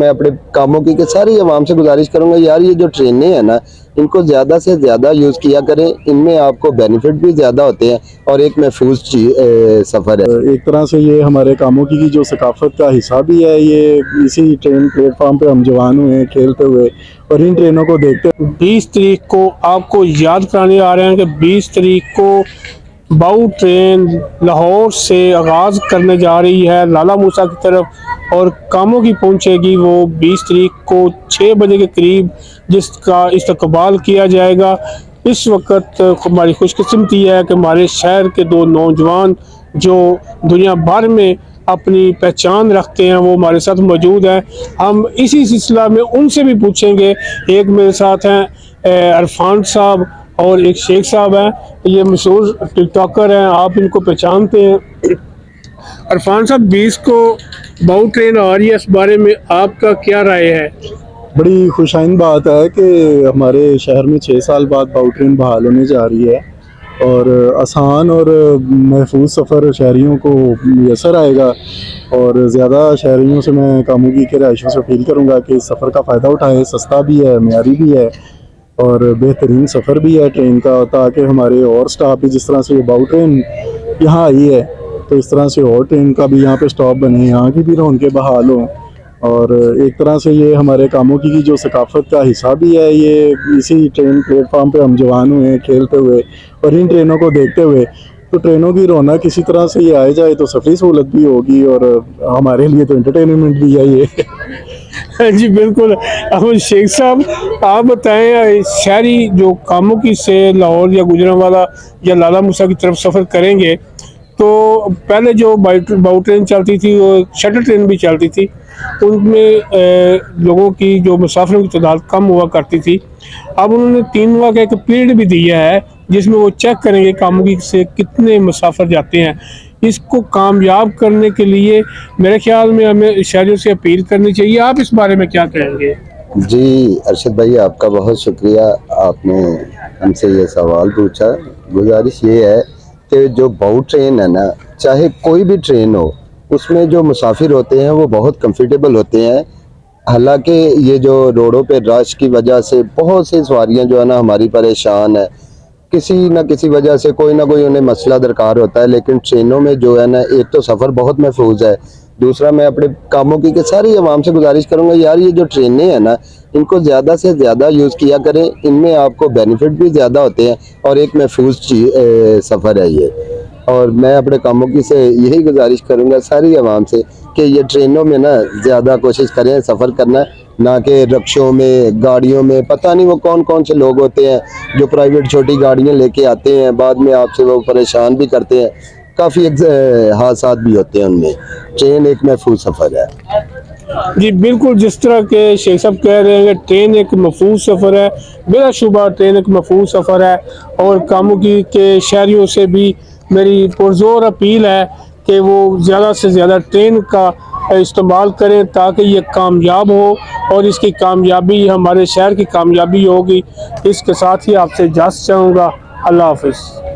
मैं अपने कामों की सारी आवाम से गुजारिश करूंगा यार, ये जो ट्रेनें हैं ना, इनको ज़्यादा से ज़्यादा यूज़ किया करें। इनमें आपको बेनिफिट भी ज़्यादा होते हैं और एक महफूज सफ़र है। एक तरह से ये हमारे कामों की जो सकाफत का हिस्सा भी है। ये इसी ट्रेन प्लेटफार्म पे हम जवान हुए हैं खेलते हुए, और इन ट्रेनों को देखते 20 तारीख को आपको याद कराने आ रहे हैं कि 20 तारीख को बाऊ ट्रेन लाहौर से आगाज़ करने जा रही है लाला मूसा की तरफ, और कामों की पहुंचेगी वो 20 तारीख को 6 बजे के करीब, जिसका इस्तकबाल किया जाएगा। इस वक्त हमारी खुशकिस्मती है कि हमारे शहर के दो नौजवान जो दुनिया भर में अपनी पहचान रखते हैं वो हमारे साथ मौजूद हैं। हम इसी सिलसिला में उनसे भी पूछेंगे। एक मेरे साथ हैं अरफान साहब और एक शेख साहब हैं, ये मशहूर टिकटॉकर हैं, आप इनको पहचानते हैं। अरफान साहब, 20 को बाऊ ट्रेन आ रही है, इस बारे में आपका क्या राय है? बड़ी खुशाइन बात है कि हमारे शहर में 6 साल बाद बाऊ ट्रेन बहाल होने जा रही है, और आसान और महफूज सफ़र शहरियों को मैसर आएगा। और ज़्यादा शहरियों से मैं कामोगी के रहायशियों से अपील करूँगा कि इस सफ़र का फ़ायदा उठाएँ। सस्ता भी है, मेयारी भी है, और बेहतरीन सफ़र भी है ट्रेन का, ताकि हमारे और स्टाफ भी, जिस तरह से ये बाऊ ट्रेन यहाँ आई है, तो इस तरह से और ट्रेन का भी यहाँ पे स्टॉप बने, यहाँ की भी रौनकें बहाल हों। और एक तरह से ये हमारे कामों की जो सकाफत का हिस्सा भी है। ये इसी ट्रेन प्लेटफार्म पे हम जवान हुए हैं खेलते हुए, और इन ट्रेनों को देखते हुए, तो ट्रेनों की रौनक किसी तरह से ये आए जाए तो सफरी सहूलत भी होगी, और हमारे लिए तो एंटरटेनमेंट भी है ये। जी बिल्कुल। अब शेख साहब, आप बताएं, शहरी जो कामों की से लाहौर या गुजरांवाला या लाला मूसा की तरफ सफ़र करेंगे, तो पहले जो बाऊ ट्रेन चलती थी, वो शटल ट्रेन भी चलती थी, उनमें लोगों की, जो मुसाफिरों की तादाद कम हुआ करती थी। अब उन्होंने 3 माह का एक पीरियड भी दिया है जिसमें वो चेक करेंगे कामोगी से कितने मुसाफिर जाते हैं। इसको कामयाब करने के लिए मेरे ख्याल में हमें शहरियों से अपील करनी चाहिए। आप इस बारे में क्या कहेंगे? जी अरशद भाई, आपका बहुत शुक्रिया, आपने हमसे ये सवाल पूछा। गुजारिश ये है कि जो बाऊ ट्रेन है ना, चाहे कोई भी ट्रेन हो, उसमें जो मुसाफिर होते हैं वो बहुत कंफर्टेबल होते हैं। हालांकि ये जो रोडों पे रश की वजह से बहुत सी सवारियां जो है ना हमारी परेशान है, किसी न किसी वजह से कोई ना कोई उन्हें मसला दरकार होता है। लेकिन ट्रेनों में जो है ना, एक तो सफ़र बहुत महफूज है, दूसरा मैं अपने कामों की सारी आवाम से गुजारिश करूंगा यार, ये जो ट्रेनें हैं ना, इनको ज़्यादा से ज़्यादा यूज़ किया करें। इनमें आपको बेनिफिट भी ज़्यादा होते हैं और एक महफूज सफ़र है ये। और मैं अपने कामों की से यही गुजारिश करूंगा सारी आवाम से कि ये ट्रेनों में ना ज़्यादा कोशिश करें सफ़र करना, ना कि रक्शों में, गाड़ियों में। पता नहीं वो कौन कौन से लोग होते हैं जो प्राइवेट छोटी गाड़ियां लेके आते हैं, बाद में आपसे वो परेशान भी करते हैं। काफ़ी हादसा भी होते हैं उनमें। ट्रेन एक महफूज सफ़र है। जी बिल्कुल, जिस तरह के शेख साहब कह रहे हैं कि ट्रेन एक महफूज सफ़र है, बिलाशुबा ट्रेन एक महफूज सफ़र है। और कामोगी के शहरियों से भी मेरी पुरज़ोर अपील है कि वो ज़्यादा से ज़्यादा ट्रेन का इस्तेमाल करें ताकि ये कामयाब हो, और इसकी कामयाबी हमारे शहर की कामयाबी होगी। इसके साथ ही आपसे इजाज़त चाहूँगा। अल्लाह हाफ़िज़।